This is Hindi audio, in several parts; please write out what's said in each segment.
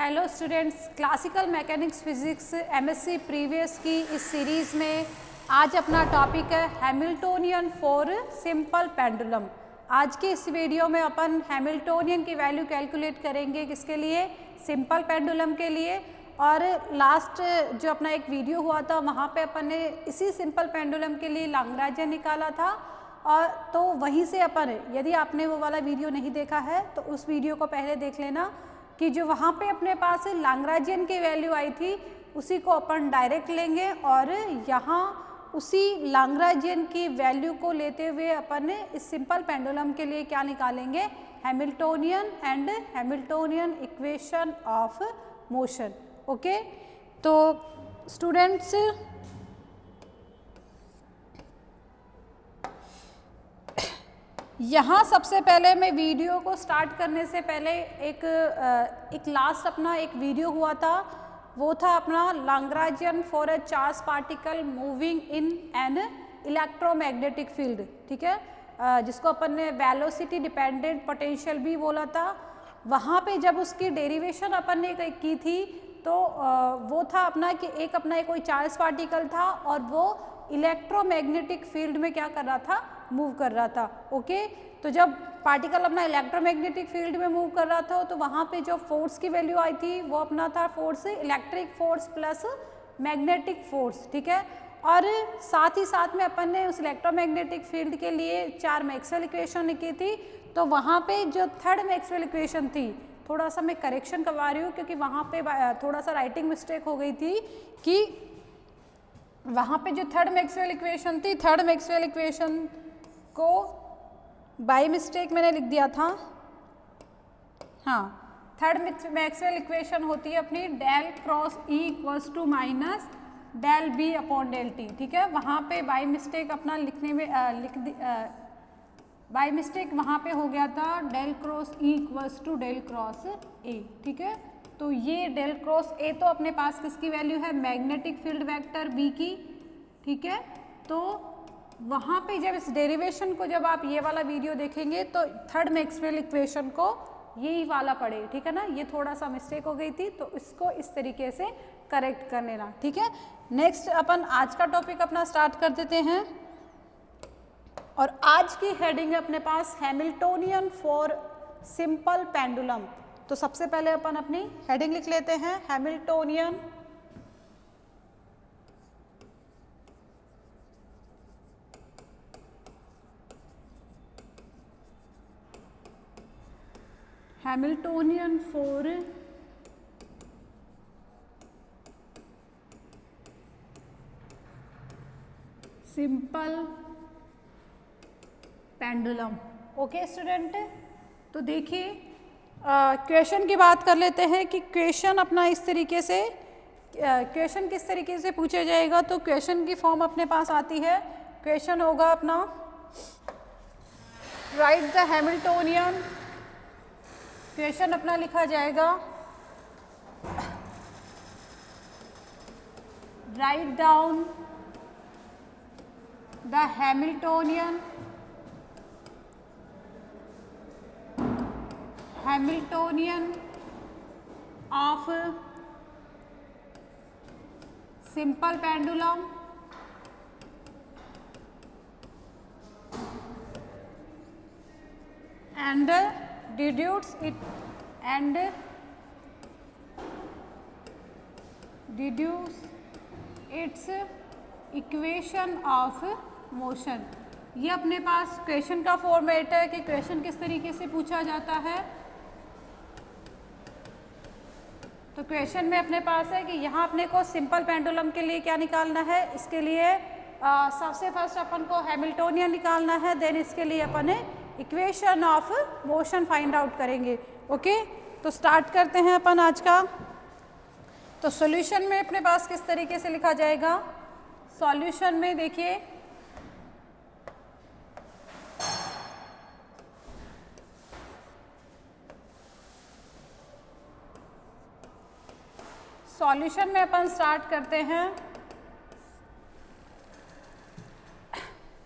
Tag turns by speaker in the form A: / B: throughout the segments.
A: Hello students, classical mechanics physics MSc previous की इस सीरीज़ में आज अपना टॉपिक है हैमिल्टोनियन फॉर सिंपल पेंडुलम। आज के इस वीडियो में अपन हैमिल्टोनियन की वैल्यू कैलकुलेट करेंगे, किसके लिए? सिंपल पेंडुलम के लिए। और लास्ट जो अपना एक वीडियो हुआ था वहाँ पे अपन ने इसी सिंपल पेंडुलम के लिए लाग्रांजियन निकाला था, और तो वहीं से अपन, यदि आपने वो वाला वीडियो नहीं देखा है तो उस वीडियो को पहले देख लेना कि जो वहाँ पे अपने पास लाग्रांजियन की वैल्यू आई थी उसी को अपन डायरेक्ट लेंगे, और यहाँ उसी लाग्रांजियन की वैल्यू को लेते हुए अपन इस सिंपल पेंडुलम के लिए क्या निकालेंगे? Hamiltonian and Hamiltonian equation of motion. Okay, तो स्टूडेंट्स यहाँ सबसे पहले मैं वीडियो को स्टार्ट करने से पहले एक लास्ट अपना एक वीडियो हुआ था, वो था अपना Lagrangian for a charge particle moving in an electromagnetic field, ठीक है, जिसको अपन ने वेलोसिटी डिपेंडेंट पोटेंशियल भी बोला था। वहाँ पे जब उसकी डेरिवेशन अपन ने की थी तो वो था अपना कि एक अपना कोई चार्ज पार्टिकल था और वो इलेक्ट्रोमैग्नेटिक फील्ड में क्या कर रहा था? मूव कर रहा था। ओके, तो जब पार्टिकल अपना इलेक्ट्रोमैग्नेटिक फील्ड में मूव कर रहा था तो वहाँ पे जो फोर्स की वैल्यू आई थी वो अपना था force, electric force plus magnetic force, ठीक है। और साथ ही साथ में अपन ने उस इलेक्ट्रोमैग्नेटिक फील्ड के लिए 4 मैक्सवेल इक्वेशन लिखी थी। तो वहाँ पे जो थर्ड मैक्सवेल इक्वेशन थी, थोड़ा सा मैं करेक्शन करवा रही हूँ क्योंकि वहाँ पे थोड़ा सा राइटिंग मिस्टेक हो गई थी कि वहाँ पे जो थर्ड मैक्सवेल इक्वेशन थी, थर्ड मैक्सवेल इक्वेशन को बाय मिस्टेक मैंने लिख दिया था। हाँ, थर्ड मैक्सवेल इक्वेशन होती है अपनी del cross E equals to minus del B upon del T, ठीक है। वहाँ पे बाय मिस्टेक अपना लिखने में बाय मिस्टेक वहाँ पे हो गया था del cross E equals to del cross A, ठीक है। तो ये डेल क्रॉस ए तो अपने पास किसकी वैल्यू है? मैग्नेटिक फील्ड वेक्टर बी की, ठीक है। तो वहाँ पे जब इस डेरिवेशन को जब आप ये वाला वीडियो देखेंगे तो थर्ड मैक्सवेल इक्वेशन को यही वाला पढ़े, ठीक है ना। ये थोड़ा सा मिस्टेक हो गई थी तो इसको इस तरीके से करेक्ट कर लेना, ठीक है। नेक्स्ट अपन आज का टॉपिक अपना स्टार्ट कर देते हैं, और आज की हेडिंग है अपने पास हैमिल्टोनियन फॉर सिंपल पेंडुलम। तो सबसे पहले अपन अपनी हेडिंग लिख लेते हैं, Hamiltonian Hamiltonian for simple pendulum. Okay student, तो देखिए क्वेश्चन की बात कर लेते हैं कि क्वेश्चन अपना इस तरीके से, क्वेश्चन किस तरीके से पूछा जाएगा। तो क्वेश्चन की फॉर्म अपने पास आती है, क्वेश्चन होगा अपना राइट द हैमिल्टोनियन, क्वेश्चन अपना लिखा जाएगा write down the Hamiltonian of simple pendulum and deduce its equation of motion। ये अपने पास क्वेश्चन का फॉर्मेट है कि क्वेश्चन किस तरीके से पूछा जाता है। तो क्वेश्चन में अपने पास है कि यहाँ अपने को सिंपल पेंडुलम के लिए क्या निकालना है। इसके लिए सबसे फर्स्ट अपन को हैमिल्टोनियन निकालना है, देन इसके लिए अपन equation of motion find out करेंगे। ओके, तो स्टार्ट करते हैं अपन आज का। तो सॉल्यूशन में अपने पास किस तरीके से लिखा जाएगा? सॉल्यूशन में देखिए सॉल्यूशन में अपन स्टार्ट करते हैं।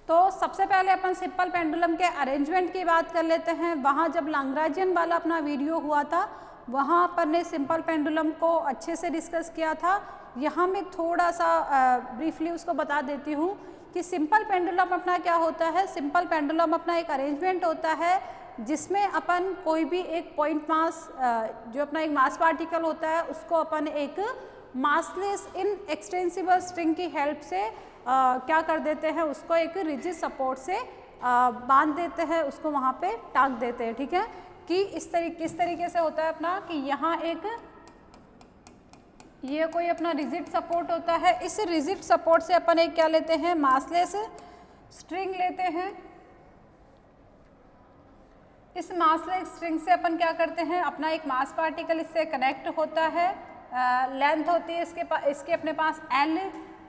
A: तो सबसे पहले अपन सिंपल पेंडुलम के अरेंजमेंट की बात कर लेते हैं। वहाँ जब लाग्रांजियन वाला अपना वीडियो हुआ था वहाँ अपन ने सिंपल पेंडुलम को अच्छे से डिस्कस किया था। यहाँ मैं थोड़ा सा ब्रीफली उसको बता देती हूँ कि सिंपल पेंडुलम अपना क्या होता है। सिंपल पेंडुलम अपना एक अरेंजमेंट होता है जिसमें अपन कोई भी एक पॉइंट मास, जो अपना एक मास पार्टिकल होता है, उसको अपन एक मासलेस इन एक्सटेंसिबल स्ट्रिंग की हेल्प से क्या कर देते हैं, उसको एक रिजिड सपोर्ट से बांध देते हैं, उसको वहाँ पे टांग देते हैं। ठीक है, कि किस तरीके से होता है अपना कि यहाँ एक ये कोई अपना रिजिड सपोर्ट होता है। इस रिजिड सपोर्ट से अपन एक क्या लेते हैं, मासलेस स्ट्रिंग लेते हैं। इस मासलेस स्ट्रिंग से अपन क्या करते हैं, अपना एक मास पार्टिकल इससे कनेक्ट होता है, लेंथ होती है इसके अपने पास L।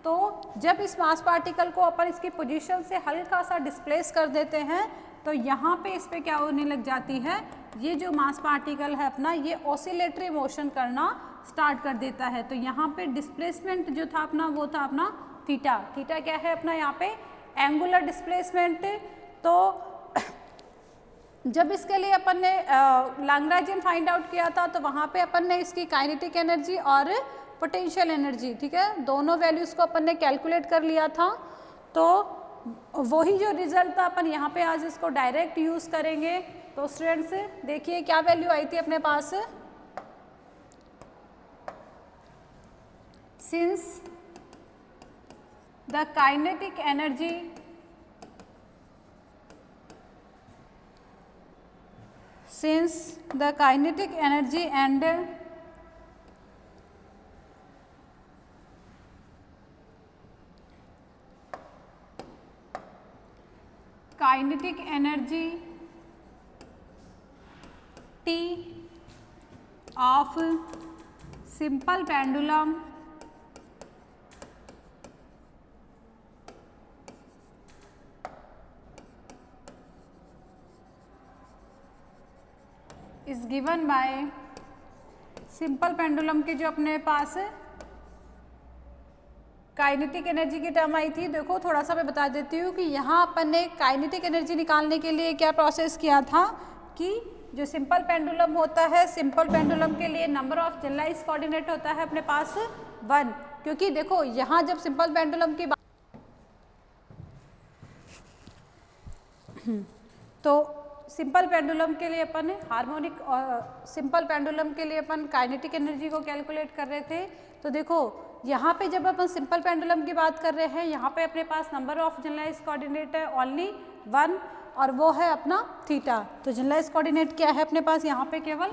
A: तो जब इस मास पार्टिकल को अपन इसकी पोजीशन से हल्का सा डिस्प्लेस कर देते हैं तो यहाँ पे इस पे क्या होने लग जाती है, ये जो मास पार्टिकल है अपना ये ऑसिलेटरी मोशन करना स्टार्ट कर देता है। तो यहाँ पे डिस्प्लेसमेंट जो था अपना वो था अपना थीटा। थीटा क्या है अपना यहाँ पे, एंगुलर डिस्प्लेसमेंट। तो जब इसके लिए अपन ने लैग्रेंजियन फाइंड आउट किया था तो वहाँ पे अपन ने इसकी काइनेटिक एनर्जी और पोटेंशियल एनर्जी, ठीक है, दोनों वैल्यूज़ को अपन ने कैलकुलेट कर लिया था। तो वही जो रिजल्ट था अपन यहाँ पे आज इसको डायरेक्ट यूज़ करेंगे। तो स्टूडेंट्स देखिए क्या वैल्यू आई थी अपने पास, since the kinetic energy and kinetic energy T of simple pendulum is given by simple pendulum के जो अपने पास काइनेटिक एनर्जी की टर्म आई थी। देखो थोड़ा सा मैं बता देती हूँ कि यहाँ अपन ने काइनेटिक एनर्जी निकालने के लिए क्या प्रोसेस किया था कि जो सिंपल पेंडुलम होता है, सिंपल पेंडुलम के लिए नंबर ऑफ जनरलाइज कोऑर्डिनेट होता है अपने पास 1, क्योंकि देखो यहाँ जब सिंपल पेंडुलम की बात तो सिंपल पेंडुलम के लिए अपन हार्मोनिक सिंपल पेंडुलम के लिए अपन काइनेटिक एनर्जी को कैलकुलेट कर रहे थे। तो देखो यहाँ पे जब अपन सिंपल पेंडुलम की बात कर रहे हैं, यहाँ पे अपने पास नंबर ऑफ जनरलाइज कोऑर्डिनेट है ओनली 1 और वो है अपना थीटा। तो जनरलाइज कोऑर्डिनेट क्या है अपने पास, यहाँ पे केवल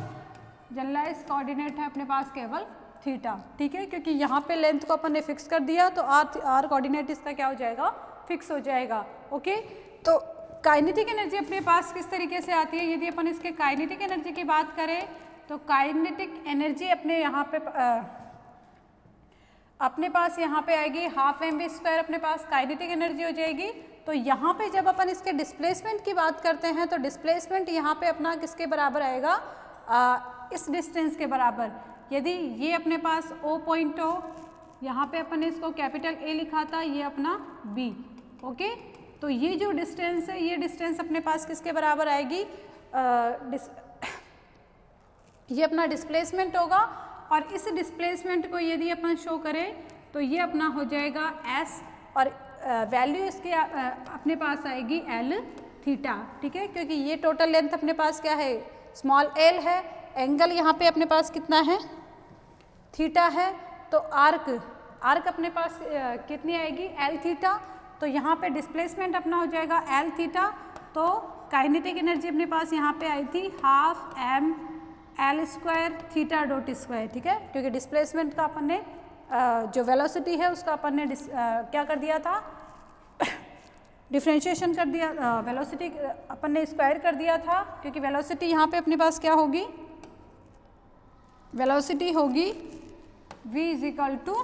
A: जनरलाइज कोऑर्डिनेट है अपने पास केवल थीटा। ठीक है, क्योंकि यहाँ पे लेंथ को अपन ने फिक्स कर दिया तो आर कोऑर्डिनेट इसका क्या हो जाएगा, फिक्स हो जाएगा। ओके, तो काइनेटिक एनर्जी अपने पास किस तरीके से आती है, यदि अपन इसके काइनेटिक एनर्जी की बात करें तो काइनेटिक एनर्जी अपने यहाँ पे अपने पास यहाँ पे आएगी 12 mv² अपने पास काइनेटिक एनर्जी हो जाएगी। तो यहाँ पे जब अपन इसके डिस्प्लेसमेंट की बात करते हैं तो डिस्प्लेसमेंट यहाँ पे अपना किसके बराबर आएगा, इस डिस्टेंस के बराबर। यदि ये अपने पास O पॉइंट हो, यहाँ पे अपन ने इसको कैपिटल A लिखा था, ये अपना B। ओके, तो ये जो डिस्टेंस है ये डिस्टेंस अपने पास किसके बराबर आएगी, ये अपना डिस्प्लेसमेंट होगा। और इस डिस्प्लेसमेंट को यदि अपन शो करें तो ये अपना हो जाएगा S और वैल्यू इसके अपने पास आएगी L थीटा। ठीक है, क्योंकि ये टोटल लेंथ अपने पास क्या है, स्मॉल l है, एंगल यहाँ पे अपने पास कितना है, थीटा है। तो आर्क अपने पास कितनी आएगी, L थीटा। तो यहाँ पे डिस्प्लेसमेंट अपना हो जाएगा L थीटा। तो काइनेटिक एनर्जी अपने पास यहाँ पे आई थी 12 mL² थीटा डॉट स्क्वायर। ठीक है, क्योंकि डिस्प्लेसमेंट का अपन ने जो वेलोसिटी है उसका अपन ने क्या कर दिया था, डिफ्रेंशिएशन कर दिया, वेलोसिटी अपन ने स्क्वायर कर दिया था। क्योंकि वेलोसिटी यहाँ पे अपने पास क्या होगी, वेलोसिटी होगी v is equal to,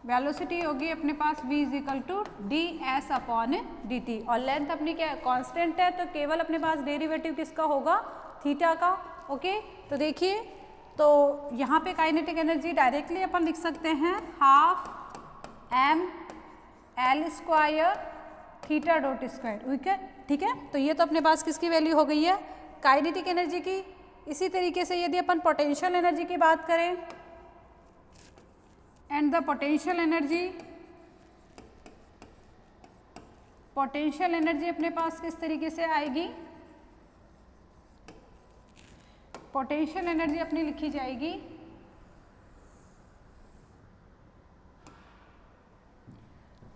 A: velocity होगी अपने पास v is equal to ds upon dt। और लेंथ अपनी क्या कांस्टेंट है, तो केवल अपने पास डेरिवेटिव किसका होगा, थीटा का। ओके, तो देखिए तो यहाँ पे काइनेटिक एनर्जी डायरेक्टली अपन लिख सकते हैं 12 mL² थीटा डॉट स्क्वायर। ठीक है, तो ये तो अपने पास किसकी वैल्यू हो गई है, काइनेटिक एनर्जी की। इसी तरीके से यदि अपन पोटेंशियल एनर्जी की बात करें, एंड द पोटेंशियल एनर्जी अपने पास किस तरीके से आएगी, पोटेंशियल एनर्जी अपनी लिखी जाएगी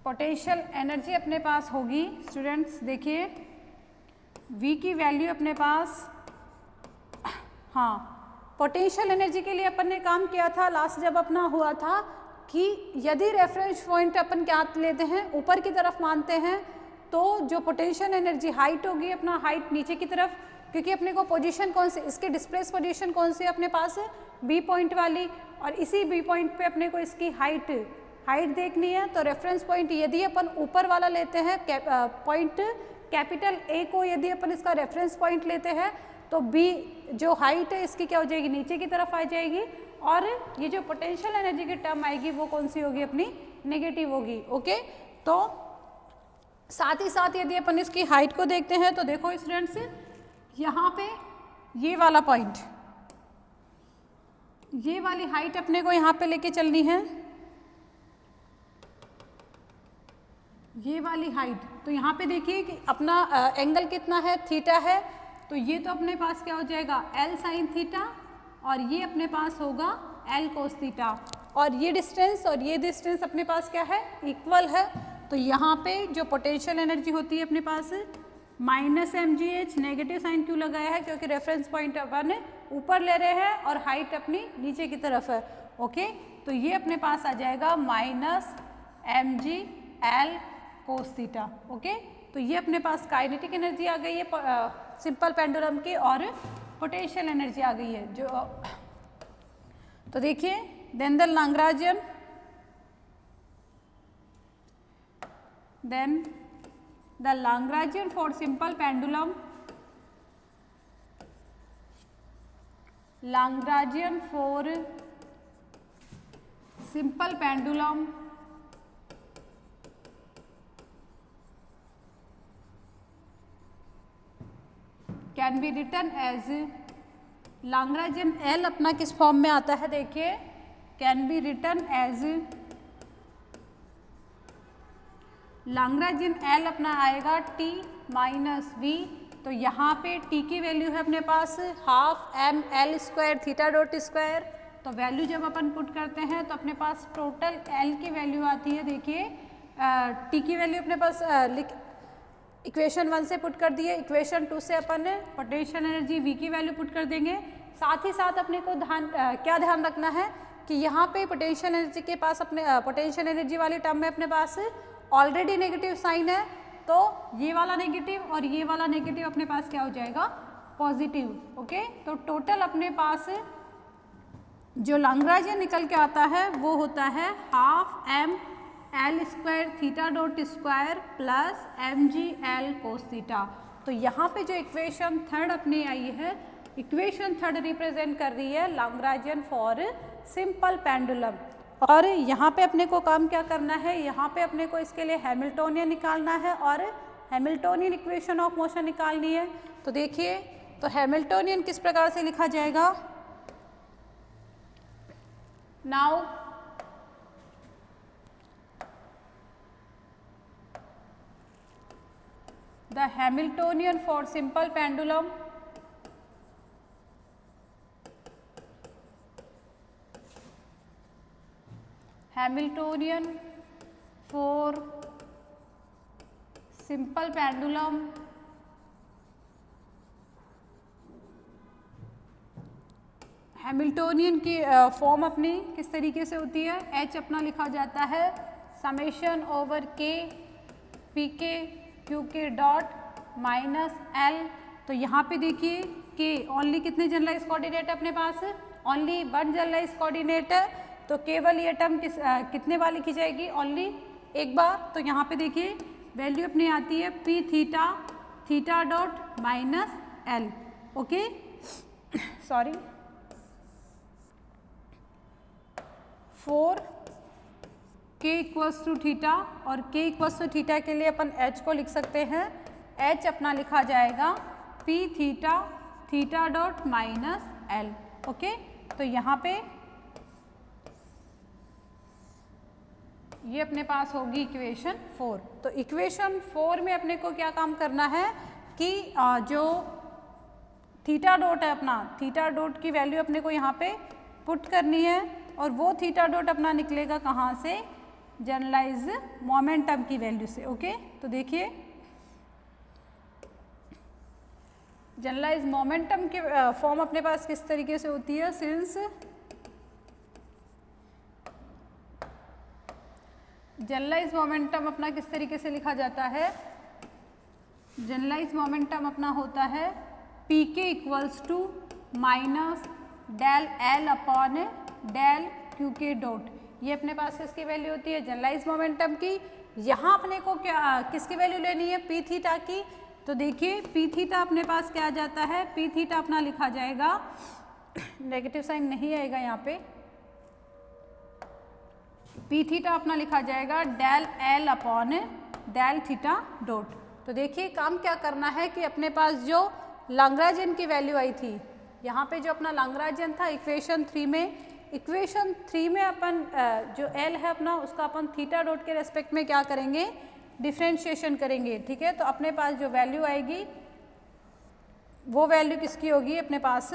A: पोटेंशियल एनर्जी अपने पास होगी स्टूडेंट्स, देखिए V की वैल्यू अपने पास, हाँ पोटेंशियल एनर्जी के लिए अपन ने काम किया था लास्ट जब अपना हुआ था कि यदि रेफरेंस पॉइंट अपन क्या लेते हैं ऊपर की तरफ मानते हैं तो जो पोटेंशियल एनर्जी हाइट होगी अपना हाइट नीचे की तरफ, क्योंकि अपने को पोजीशन कौन से, इसकी डिस्प्लेस पोजीशन कौन सी अपने पास है बी पॉइंट वाली, और इसी बी पॉइंट पे अपने को इसकी हाइट देखनी है। तो रेफरेंस पॉइंट यदि अपन ऊपर वाला लेते हैं पॉइंट कैपिटल ए को यदि अपन इसका रेफरेंस पॉइंट लेते हैं तो बी जो हाइट है इसकी क्या हो जाएगी, नीचे की तरफ आ जाएगी, और ये जो पोटेंशियल एनर्जी की टर्म आएगी वो कौन सी होगी अपनी, नेगेटिव होगी। ओके, तो साथ ही साथ यदि अपन इसकी हाइट को देखते हैं तो देखो स्टूडेंट्स यहाँ पे ये वाला पॉइंट, ये वाली हाइट अपने को यहाँ पे लेके चलनी है, ये वाली हाइट। तो यहाँ पे देखिए कि अपना एंगल कितना है, थीटा है, तो ये तो अपने पास क्या हो जाएगा L साइन थीटा, और ये अपने पास होगा L कोस थीटा, और ये डिस्टेंस और ये डिस्टेंस अपने पास क्या है, इक्वल है। तो यहाँ पे जो पोटेंशियल एनर्जी होती है अपने पास -mgh, नेगेटिव साइन क्यों लगाया है, क्योंकि रेफरेंस पॉइंट अपन ऊपर ले रहे हैं और हाइट अपनी नीचे की तरफ है। ओके, तो ये अपने पास आ जाएगा -mgL कोस थीटा। ओके, तो ये अपने पास काइनेटिक एनर्जी आ गई है सिंपल पेंडुलम की, और पोटेंशियल एनर्जी आ गई है जो, तो देखिए then the Lagrangian for simple pendulum, Lagrangian for simple pendulum can be written as Lagrangian L अपना किस फॉर्म में आता है, देखिए can be written as Lagrangian L अपना आएगा T माइनस V। तो यहाँ पे T की वैल्यू है अपने पास ½ mL² थीटा डॉट स्क्वायर। तो वैल्यू जब अपन पुट करते हैं तो अपने पास टोटल L की वैल्यू आती है, देखिए T की वैल्यू अपने पास इक्वेशन 1 से पुट कर दिए, इक्वेशन 2 से अपन पोटेंशियल एनर्जी V की वैल्यू पुट कर देंगे। साथ ही साथ अपने को क्या ध्यान रखना है कि यहाँ पे पोटेंशियल एनर्जी के पास अपने पोटेंशियल एनर्जी वाली टर्म में अपने पास ऑलरेडी नेगेटिव साइन है, तो ये वाला नेगेटिव और ये वाला नेगेटिव अपने पास क्या हो जाएगा, पॉजिटिव। ओके, तो टोटल अपने पास जो Lagrangian निकल के आता है वो होता है ½ mL² theta dot square plus mgL cos theta. तो यहाँ पे जो इक्वेशन 3 अपनी आई है, इक्वेशन 3 रिप्रेजेंट कर रही है Lagrangian फॉर सिंपल पेंडुलम। और यहाँ पे अपने को काम क्या करना है, यहाँ पे अपने को इसके लिए हैमिल्टोनियन निकालना है और हैमिल्टोनियन इक्वेशन ऑफ मोशन निकालनी है। तो देखिए, तो हैमिल्टोनियन किस प्रकार से लिखा जाएगा, now the Hamiltonian for simple pendulum Hamiltonian for simple pendulum Hamiltonian की फॉर्म अपनी किस तरीके से होती है, H अपना लिखा जाता है समेशन ओवर K पी के Q K dot minus L। तो यहाँ पे देखिए कि ओनली कितने जनरलाइज कोऑर्डिनेट है अपने पास, ओनली 1 जनरलाइज कोऑर्डिनेट है, तो केवल ये टर्म कितने वाली की जाएगी, ओनली एक बार। तो यहाँ पे देखिए वैल्यू अपनी आती है P theta dot minus L। Okay, sorry, 4 K equals to theta, और K इक्वल्स टू थीटा के लिए अपन H को लिख सकते हैं, H अपना लिखा जाएगा P theta dot minus L. Okay, तो यहाँ पे ये अपने पास होगी इक्वेशन 4। तो इक्वेशन 4 में अपने को क्या काम करना है कि जो थीटा डॉट है अपना, थीटा डॉट की वैल्यू अपने को यहाँ पे पुट करनी है और वो थीटा डॉट अपना निकलेगा कहाँ से, जनरलाइज मोमेंटम की वैल्यू से। ओके, तो देखिए जनरलाइज मोमेंटम के फॉर्म अपने पास किस तरीके से होती है, सिंस जनरलाइज मोमेंटम अपना किस तरीके से लिखा जाता है, जनरलाइज मोमेंटम अपना होता है P K equals to minus del L upon del Q K dot. ये अपने पास किसकी वैल्यू होती है, जनरलाइज मोमेंटम की। यहाँ अपने को क्या किसकी वैल्यू लेनी है, पी थीटा की। तो देखिए पी थीटा अपने पास क्या आ जाता है, पी थीटा अपना लिखा जाएगा, नेगेटिव साइन नहीं आएगा यहाँ पे, पी थीटा अपना लिखा जाएगा del L upon del theta dot. तो देखिए काम क्या करना है कि अपने पास जो लैग्रेंजियन की वैल्यू आई थी, यहाँ पे जो अपना लैग्रेंजियन था इक्वेशन 3 में, इक्वेशन 3 में अपन जो एल है अपना उसका अपन थीटा डॉट के रेस्पेक्ट में क्या करेंगे, डिफ्रेंशिएशन करेंगे। ठीक है, तो अपने पास जो वैल्यू आएगी वो वैल्यू किसकी होगी, अपने पास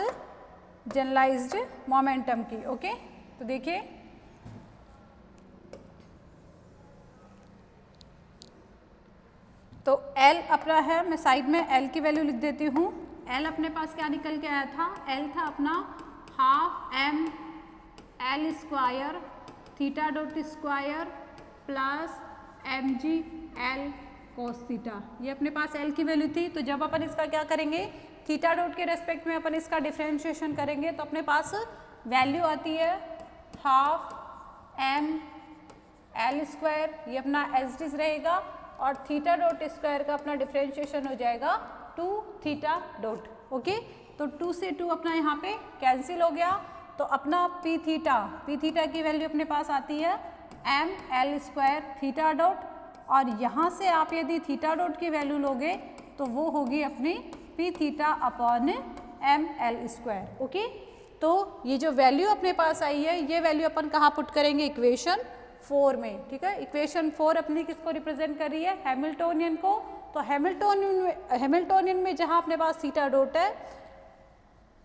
A: जनरलाइज्ड मोमेंटम की। ओके, तो देखिए तो L अपना है, मैं साइड में L की वैल्यू लिख देती हूँ। L अपने पास क्या निकल के आया था, L था अपना half m L square theta dot square plus mg L cos theta. ये अपने पास L की वैल्यू थी। तो जब अपन इसका क्या करेंगे, थीटा डॉट के रेस्पेक्ट में अपन इसका डिफ्रेंशिएशन करेंगे तो अपने पास वैल्यू आती है हाफ m L स्क्वायर, ये अपना एज इट रहेगा, और थीटा डॉट स्क्वायर का अपना डिफ्रेंशिएशन हो जाएगा 2 थीटा डॉट। ओके, तो 2 से 2 अपना यहाँ पे कैंसिल हो गया। तो अपना पी थीटा की वैल्यू अपने पास आती है M L square theta dot, और यहाँ से आप यदि थीटा डॉट की वैल्यू लोगे तो वो होगी अपनी P theta upon M L square. Okay, तो ये जो वैल्यू अपने पास आई है ये वैल्यू अपन कहाँ पुट करेंगे, इक्वेशन 4 में। ठीक है, इक्वेशन 4 अपनी किसको रिप्रेजेंट कर रही है, हैमिल्टोनियन को। तो हैमिल्टोनियन में जहाँ अपने पास थीटा डॉट है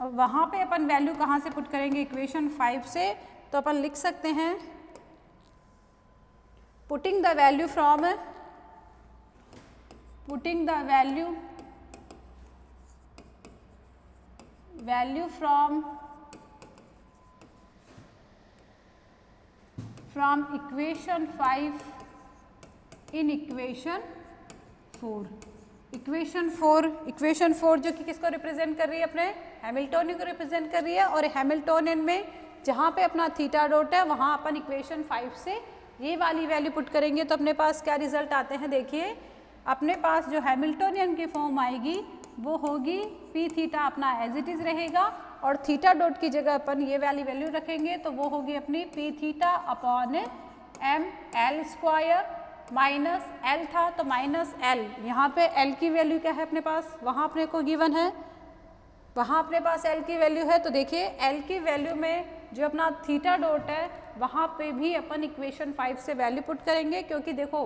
A: वहाँ पे अपन वैल्यू कहाँ से पुट करेंगे, इक्वेशन 5 से। तो अपन लिख सकते हैं putting the value from equation 5 in equation 4। Equation 4 जो कि किसको रिप्रेजेंट कर रही है, अपने हैमिल्टोनियन को रिप्रेजेंट कर रही है। और हैमिल्टोनियन में जहाँ पे अपना थीटा डॉट है वहाँ अपन इक्वेशन 5 से ये वाली वैल्यू पुट करेंगे तो अपने पास क्या रिजल्ट आते हैं। देखिए अपने पास जो हैमिल्टोनियन की फॉर्म आएगी वो होगी पी थीटा अपना एज इट इज़ रहेगा, और थीटा डॉट की जगह अपन ये वाली वैल्यू रखेंगे तो वो होगी अपनी P theta upon M L square minus L था तो माइनस एल। यहाँ पे एल की वैल्यू क्या है अपने पास, वहाँ अपने को गिवन है, वहाँ अपने पास एल की वैल्यू है। तो देखिए एल की वैल्यू में जो अपना थीटा डॉट है वहाँ पे भी अपन इक्वेशन 5 से वैल्यू पुट करेंगे, क्योंकि देखो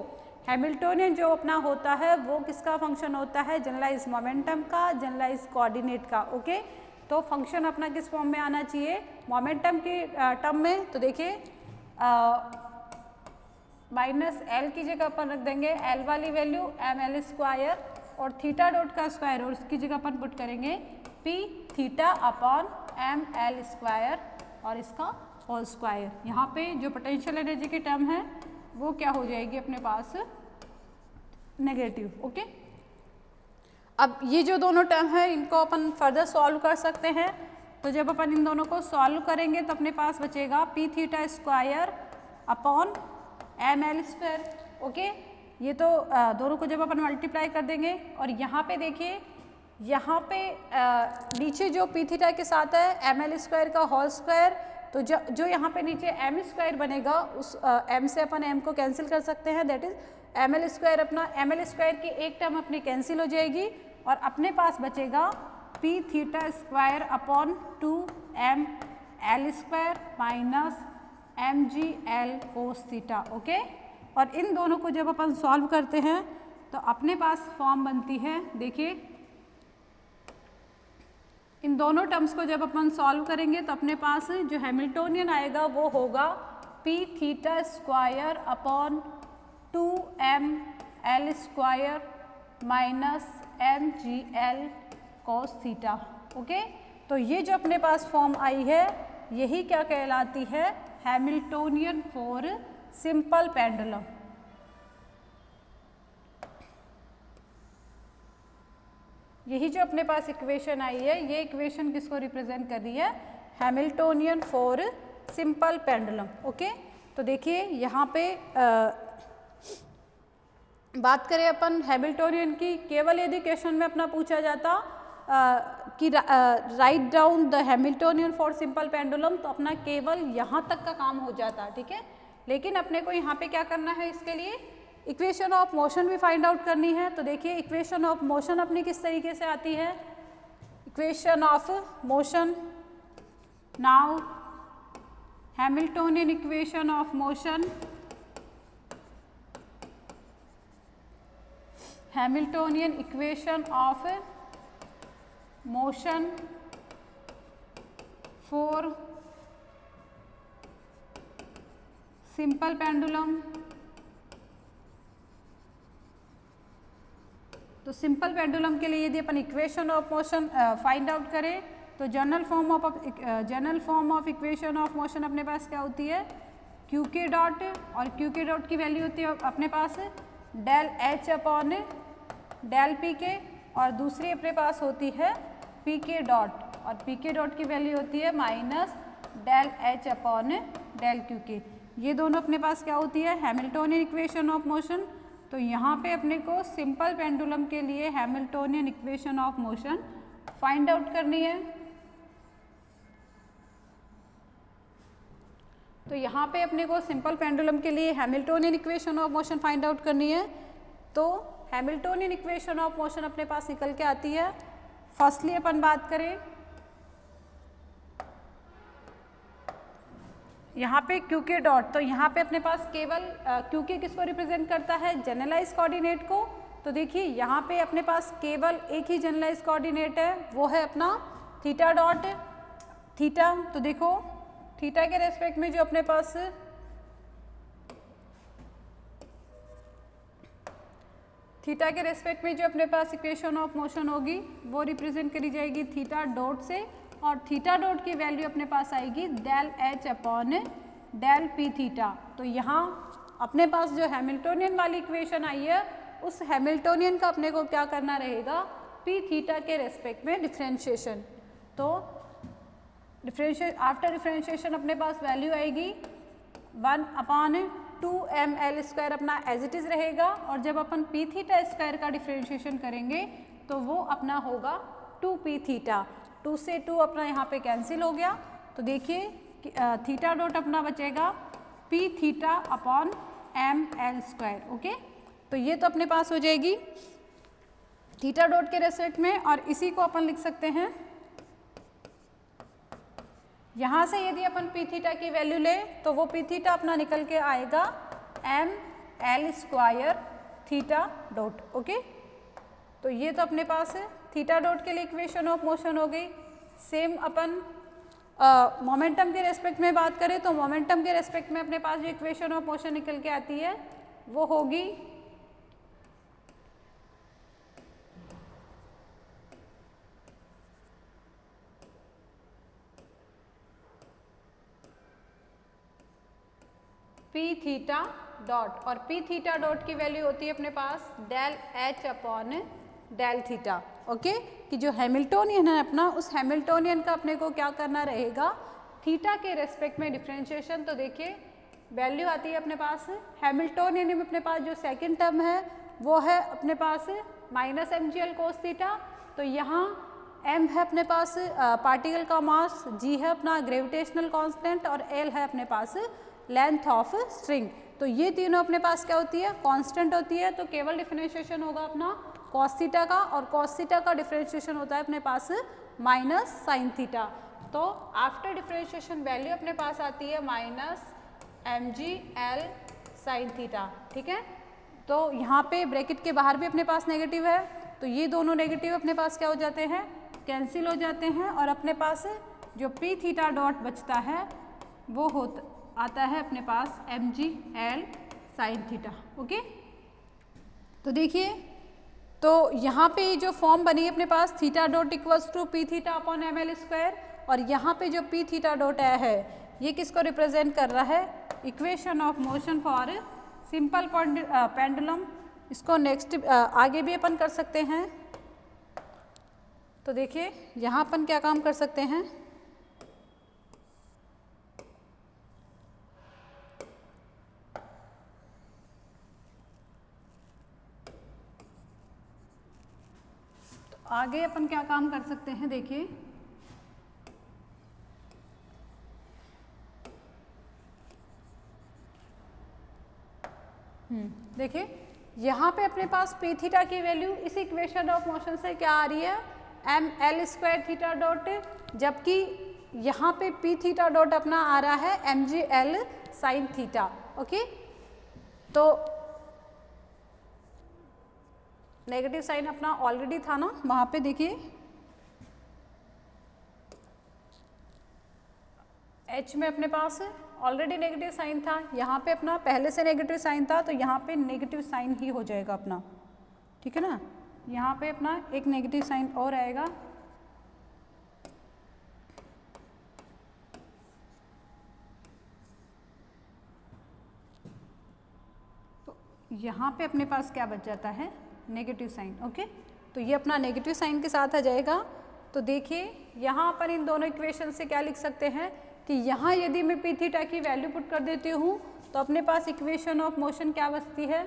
A: हैमिल्टोनियन जो अपना होता है वो किसका फंक्शन होता है, जनरलाइज मोमेंटम का, जनरलाइज कोऑर्डिनेट का। ओके, तो फंक्शन अपना किस फॉर्म में आना चाहिए, मोमेंटम की टर्म में। तो देखिए माइनस एल की जगह अपन रख देंगे एल वाली वैल्यू एम एल स्क्वायर, और थीटा डॉट का स्क्वायर और उसकी जगह अपन पुट करेंगे P theta upon M L square और इसका होल स्क्वायर। यहाँ पे जो पोटेंशियल एनर्जी की टर्म है वो क्या हो जाएगी अपने पास, नेगेटिव। ओके, अब ये जो दोनों टर्म है इनको अपन फर्दर सॉल्व कर सकते हैं। तो जब अपन इन दोनों को सॉल्व करेंगे तो अपने पास बचेगा P theta square upon M L square. Okay, ये तो दोनों को जब अपन मल्टीप्लाई कर देंगे, और यहाँ पे देखिए यहाँ पे नीचे जो पी थीटा के साथ है एम एल स्क्वायर का होल स्क्वायर, तो जो यहाँ पे नीचे एम स्क्वायर बनेगा उस एम से अपन एम को कैंसिल कर सकते हैं, that is M L square. अपना एम एल स्क्वायर की एक टर्म अपनी कैंसिल हो जाएगी और अपने पास बचेगा P theta square upon 2ml² minus mgl cos theta. Okay, और इन दोनों को जब अपन सॉल्व करते हैं तो अपने पास फॉर्म बनती है, देखिए इन दोनों टर्म्स को जब अपन सॉल्व करेंगे तो अपने पास जो हैमिल्टोनियन आएगा वो होगा P theta square upon 2ml² minus mgl cos theta. Okay, तो ये जो अपने पास फॉर्म आई है यही क्या कहलाती है, हैमिल्टोनियन फॉर सिंपल पेंडुलम। यही जो अपने पास इक्वेशन आई है, ये इक्वेशन किसको रिप्रेजेंट कर रही है, Hamiltonian for simple pendulum. Okay, तो देखिए यहाँ पे बात करें अपन हैमिल्टोनियन की, केवल यदि क्वेश्चन में अपना पूछा जाता कि write down the Hamiltonian for simple pendulum, तो अपना केवल यहाँ तक का काम हो जाता, ठीक है। लेकिन अपने को यहाँ पे क्या करना है, इसके लिए इक्वेशन ऑफ मोशन भी फाइंड आउट करनी है। तो देखिए इक्वेशन ऑफ मोशन अपनी किस तरीके से आती है, equation of motion, now Hamiltonian equation of motion, Hamiltonian equation of motion for simple pendulum. तो सिंपल पेंडुलम के लिए यदि अपन equation of motion find out करें तो general form of equation of motion अपने पास क्या होती है, क्यू के डॉट, और क्यू के डॉट की वैल्यू होती है अपने पास del H upon del p के, और दूसरी अपने पास होती है पी के डॉट, और पी के डॉट की वैल्यू होती है minus del H upon del Q K. ये दोनों अपने पास क्या होती है, हैमिल्टोनियन इक्वेशन ऑफ मोशन। तो यहाँ पे अपने को सिंपल पेंडुलम के लिए Hamiltonian equation of motion find out करनी है। तो यहाँ पे अपने को सिंपल पेंडुलम के लिए Hamiltonian equation of motion find out करनी है। तो हैमिल्टोनियन इक्वेशन ऑफ मोशन अपने पास निकल के आती है। फर्स्टली अपन बात करें यहाँ पे क्यू के डॉट, तो यहाँ पे अपने पास केवल क्यू के किसको रिप्रेजेंट करता है, जनरलाइज कोऑर्डिनेट को। तो देखिए यहाँ पे अपने पास केवल एक ही जनरलाइज कोऑर्डिनेट है, वो है अपना थीटा डॉट थीटा। तो देखो थीटा के रेस्पेक्ट में जो अपने पास इक्वेशन ऑफ मोशन होगी वो रिप्रेजेंट करी जाएगी थीटा डॉट से, और थीटा डॉट की वैल्यू अपने पास आएगी del H upon del P theta. तो यहाँ अपने पास जो हैमिल्टोनियन वाली इक्वेशन आई है उस हैमिल्टोनियन का अपने को क्या करना रहेगा, पी थीटा के रेस्पेक्ट में डिफरेंशिएशन। तो आफ्टर डिफरेंशिएशन अपने पास वैल्यू आएगी 1/2ml² अपना एज इट इज़ रहेगा, और जब अपन पी थीटा स्क्वायर का डिफरेंशिएशन करेंगे तो वो अपना होगा 2p थीटा। 2 से 2 अपना यहाँ पे कैंसिल हो गया। तो देखिए थीटा डॉट अपना बचेगा p theta upon ml²। Okay, तो ये तो अपने पास हो जाएगी थीटा डॉट के रेस्पेक्ट में, और इसी को अपन लिख सकते हैं यहाँ से यदि अपन पी थीटा की वैल्यू ले तो वो पी थीटा अपना निकल के आएगा ml² थीटा डॉट। ओके, तो ये तो अपने पास है थीटा डॉट के लिए इक्वेशन ऑफ मोशन हो गई। सेम अपन मोमेंटम के रेस्पेक्ट में बात करें तो मोमेंटम के रेस्पेक्ट में अपने पास जो इक्वेशन ऑफ मोशन निकल के आती है वो होगी पी थीटा डॉट, और पी थीटा डॉट की वैल्यू होती है अपने पास del H upon del theta. Okay, कि जो हैमिल्टोनियन है अपना, उस हैमिल्टोनियन का अपने को क्या करना रहेगा, थीटा के रेस्पेक्ट में डिफरेंशिएशन। तो देखिए वैल्यू आती है अपने पास हैमिल्टोनियन में अपने पास जो सेकंड टर्म है वो है अपने पास माइनस mgl कोस थीटा। तो यहाँ m है अपने पास पार्टिकल का मास, g है अपना ग्रेविटेशनल कांस्टेंट, और l है अपने पास लेंथ ऑफ स्ट्रिंग। तो ये तीनों अपने पास क्या होती है, कांस्टेंट होती है। तो केवल डिफरेंशिएशन होगा अपना कॉस थीटा का, और कॉस थीटा का डिफरेंशिएशन होता है अपने पास माइनस साइन थीटा। तो आफ्टर डिफरेंशिएशन वैल्यू अपने पास आती है माइनस mg/L साइन थीटा। ठीक है, तो यहाँ पे ब्रैकेट के बाहर भी अपने पास नेगेटिव है, तो ये दोनों नेगेटिव अपने पास क्या हो जाते हैं, कैंसिल हो जाते हैं, और अपने पास जो पी थीटा डॉट बचता है वो आता है अपने पास mg/L साइन थीटा। ओके, तो देखिए, तो यहाँ पे जो फॉर्म बनी अपने पास theta dot equals to p theta upon ml square, और यहाँ पे जो पी थीटा डॉट आया है ये किसको रिप्रेजेंट कर रहा है, equation of motion for simple pendulum. इसको नेक्स्ट आगे भी अपन कर सकते हैं। तो देखिए यहाँ अपन क्या काम कर सकते हैं, तो आगे अपन क्या काम कर सकते हैं, देखिए देखिए यहाँ पे अपने पास पी थीटा की वैल्यू इस इक्वेशन ऑफ मोशन से क्या आ रही है, ml स्क्वायर थीटा डॉट, जबकि यहाँ पे पी थीटा डॉट अपना आ रहा है mg/L साइन थीटा। ओके, तो नेगेटिव साइन अपना ऑलरेडी था ना वहाँ पे, देखिए h में अपने पास ऑलरेडी नेगेटिव साइन था, यहाँ पे अपना पहले से नेगेटिव साइन था, तो यहाँ पे नेगेटिव साइन ही हो जाएगा अपना। ठीक है ना, यहाँ पे अपना एक नेगेटिव साइन और आएगा, तो यहाँ पे अपने पास क्या बच जाता है, नेगेटिव साइन। ओके, तो ये अपना नेगेटिव साइन के साथ आ जाएगा। तो देखिए यहाँ पर इन दोनों इक्वेशन से क्या लिख सकते हैं कि यहाँ यदि मैं पी थीटा की वैल्यू पुट कर देती हूँ तो अपने पास इक्वेशन ऑफ मोशन क्या बचती है,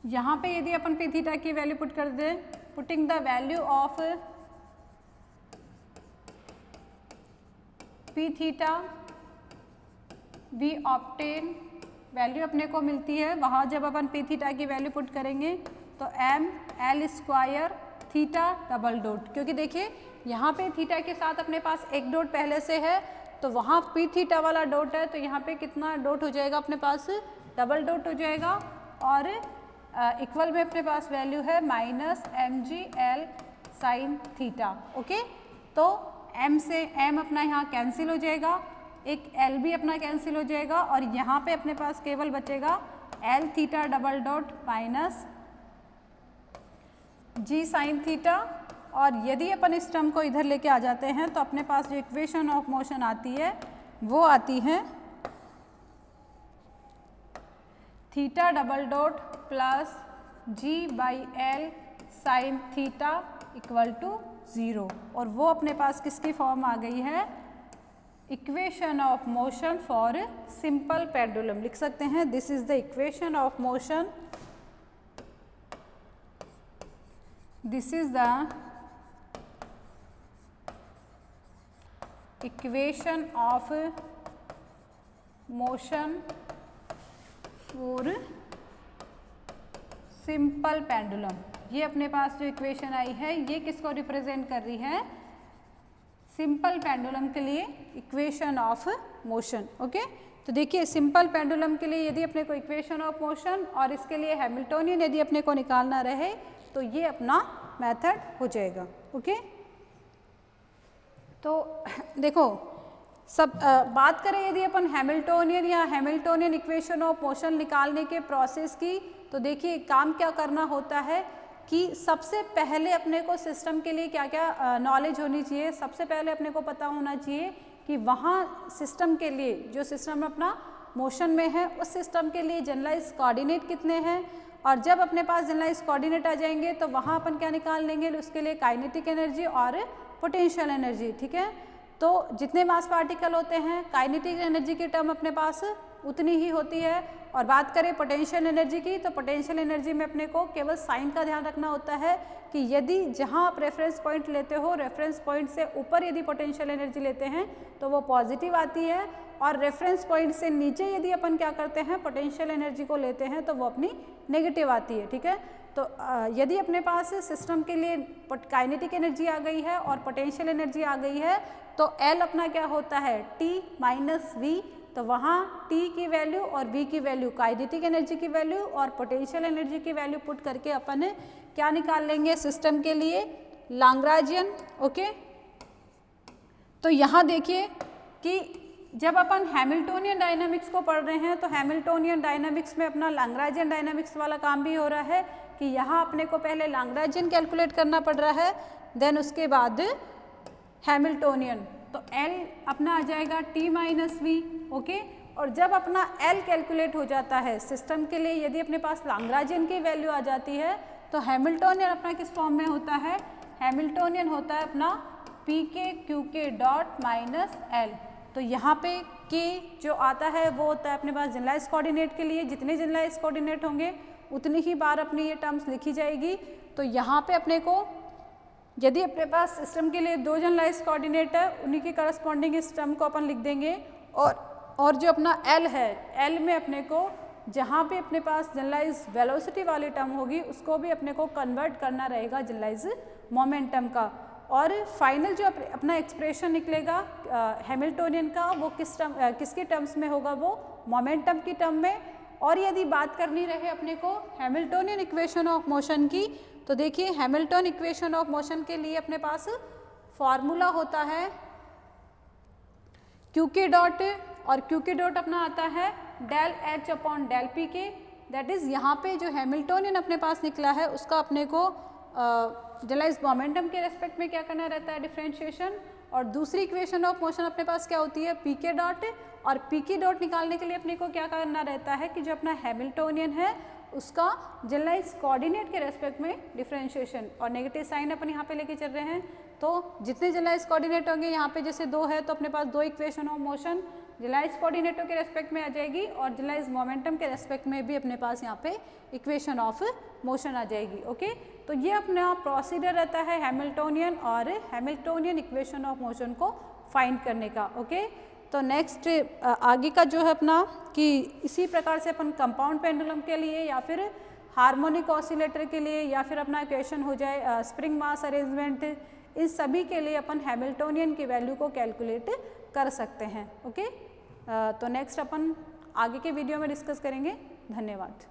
A: यहाँ पे यदि अपन पी थीटा की वैल्यू पुट कर दें, putting the value of P theta we obtain, value अपने को मिलती है वहाँ जब अपन पी थीटा की वैल्यू पुट करेंगे तो ml square theta double dot, क्योंकि देखिए यहाँ पे थीटा के साथ अपने पास एक डॉट पहले से है, तो वहाँ पी थीटा वाला डॉट है, तो यहाँ पे कितना डॉट हो जाएगा अपने पास, डबल डॉट हो जाएगा, और इक्वल में अपने पास वैल्यू है minus mg/L sine theta. Okay, तो m से m अपना यहाँ कैंसिल हो जाएगा, एक l भी अपना कैंसिल हो जाएगा, और यहाँ पे अपने पास केवल बचेगा L theta double dot minus g sine theta. और यदि अपन इस टर्म को इधर लेके आ जाते हैं तो अपने पास जो इक्वेशन ऑफ मोशन आती है वो आती है theta double dot plus g/L sine theta equal to 0, और वो अपने पास किसकी फॉर्म आ गई है, equation of motion for simple pendulum. लिख सकते हैं this is the equation of motion, this is the equation of motion for simple pendulum। ये अपने पास जो इक्वेशन आई है ये किसको रिप्रेजेंट कर रही है, सिंपल पेंडुलम के लिए इक्वेशन ऑफ मोशन। ओके, तो देखिए सिंपल पेंडुलम के लिए यदि अपने को इक्वेशन ऑफ मोशन और इसके लिए हैमिल्टोनियन यदि अपने को निकालना रहे तो ये अपना मेथड हो जाएगा। ओके, तो देखो सब बात करें यदि अपन हैमिल्टोनियन या हैमिल्टोनियन इक्वेशन ऑफ मोशन निकालने के प्रोसेस की, तो देखिए काम क्या करना होता है कि सबसे पहले अपने को सिस्टम के लिए क्या क्या नॉलेज होनी चाहिए। सबसे पहले अपने को पता होना चाहिए कि वहाँ सिस्टम के लिए जो सिस्टम अपना मोशन में है उस सिस्टम के लिए जनरलाइज कोऑर्डिनेट कितने हैं, और जब अपने पास जनरलाइज कोऑर्डिनेट आ जाएंगे तो वहाँ अपन क्या निकाल लेंगे, उसके लिए काइनेटिक एनर्जी और पोटेंशियल एनर्जी। ठीक है, तो जितने मास पार्टिकल होते हैं काइनेटिक एनर्जी की टर्म अपने पास उतनी ही होती है, और बात करें पोटेंशियल एनर्जी की तो पोटेंशियल एनर्जी में अपने को केवल साइन का ध्यान रखना होता है कि यदि जहाँ आप रेफरेंस पॉइंट लेते हो रेफरेंस पॉइंट से ऊपर यदि पोटेंशियल एनर्जी लेते हैं तो वो पॉजिटिव आती है, और रेफरेंस पॉइंट से नीचे यदि अपन क्या करते हैं पोटेंशियल एनर्जी को लेते हैं तो वो अपनी नेगेटिव आती है, ठीक है। तो यदि अपने पास सिस्टम के लिए काइनेटिक एनर्जी आ गई है और पोटेंशियल एनर्जी आ गई है तो L अपना क्या होता है T माइनस V, तो वहाँ T की वैल्यू और V की वैल्यू काइनेटिक एनर्जी की वैल्यू और पोटेंशियल एनर्जी की वैल्यू पुट करके अपन क्या निकाल लेंगे सिस्टम के लिए लाग्रांजियन, ओके। तो यहाँ देखिए कि जब अपन हैमिल्टोनियन डायनामिक्स को पढ़ रहे हैं तो हैमिल्टोनियन डायनामिक्स में अपना लाग्रांजियन डायनामिक्स वाला काम भी हो रहा है कि यहाँ अपने को पहले लाग्रांजियन कैलकुलेट करना पड़ रहा है, देन उसके बाद हैमिल्टोनियन। तो L अपना आ जाएगा T माइनस V, ओके। और जब अपना L कैलकुलेट हो जाता है सिस्टम के लिए, यदि अपने पास लाग्रांजियन की वैल्यू आ जाती है तो हैमिल्टोनियन अपना किस फॉर्म में होता है, हैमिल्टोनियन होता है अपना PK QK dot minus L। तो यहाँ पे K जो आता है वो होता है अपने पास जनरलाइज कोऑर्डिनेट के लिए, जितने जनरलाइज कोऑर्डिनेट होंगे उतनी ही बार अपनी ये टर्म्स लिखी जाएगी। तो यहाँ पे अपने को यदि अपने पास सिस्टम के लिए 2 जनरलाइज कोऑर्डिनेट है उन्हीं के करस्पॉन्डिंग इस टर्म को अपन लिख देंगे, और जो अपना L है, L में अपने को जहाँ पे अपने पास जनरलाइज वेलोसिटी वाली टर्म होगी उसको भी अपने को कन्वर्ट करना रहेगा जनरलाइज मोमेंटम का। और फाइनल जो अपना एक्सप्रेशन निकलेगा हैमिल्टोनियन का वो किसके टर्म्स में होगा, वो मोमेंटम की टर्म में। और यदि बात करनी रहे अपने को हैमिल्टोनियन इक्वेशन ऑफ मोशन की, तो देखिए हैमिल्टन इक्वेशन ऑफ मोशन के लिए अपने पास फॉर्मूला होता है QK डॉट, और QK डॉट अपना आता है del H upon del PK, that is यहाँ पे जो हैमिल्टोनियन अपने पास निकला है उसका अपने को जनरलाइज मोमेंटम के रेस्पेक्ट में क्या करना रहता है डिफरेंशिएशन। और दूसरी इक्वेशन ऑफ मोशन अपने पास क्या होती है PK डॉट, और PK डॉट निकालने के लिए अपने को क्या करना रहता है कि जो अपना हैमिल्टोनियन है उसका जनरलाइज कोऑर्डिनेट के रेस्पेक्ट में डिफरेंशिएशन, और नेगेटिव साइन अपन यहाँ पे लेके चल रहे हैं। तो जितने जनरलाइज कोऑर्डिनेट होंगे यहाँ पे जैसे 2 है तो अपने पास 2 इक्वेशन ऑफ मोशन जनरलाइज कोऑर्डिनेटों के रेस्पेक्ट में आ जाएगी, और जनरलाइज मोमेंटम के रेस्पेक्ट में भी अपने पास यहाँ पे इक्वेशन ऑफ मोशन आ जाएगी, ओके। तो ये अपना प्रोसीजर रहता है हैमिल्टोनियन और हैमिल्टोनियन इक्वेशन ऑफ मोशन को फाइंड करने का, ओके। तो नेक्स्ट आगे का जो है अपना कि इसी प्रकार से अपन कंपाउंड पेंडुलम के लिए या फिर हार्मोनिक ऑसिलेटर के लिए या फिर अपना इक्वेशन हो जाए स्प्रिंग मास अरेंजमेंट, इन सभी के लिए अपन हैमिल्टोनियन की वैल्यू को कैलकुलेट कर सकते हैं, ओके। तो नेक्स्ट अपन आगे के वीडियो में डिस्कस करेंगे। धन्यवाद।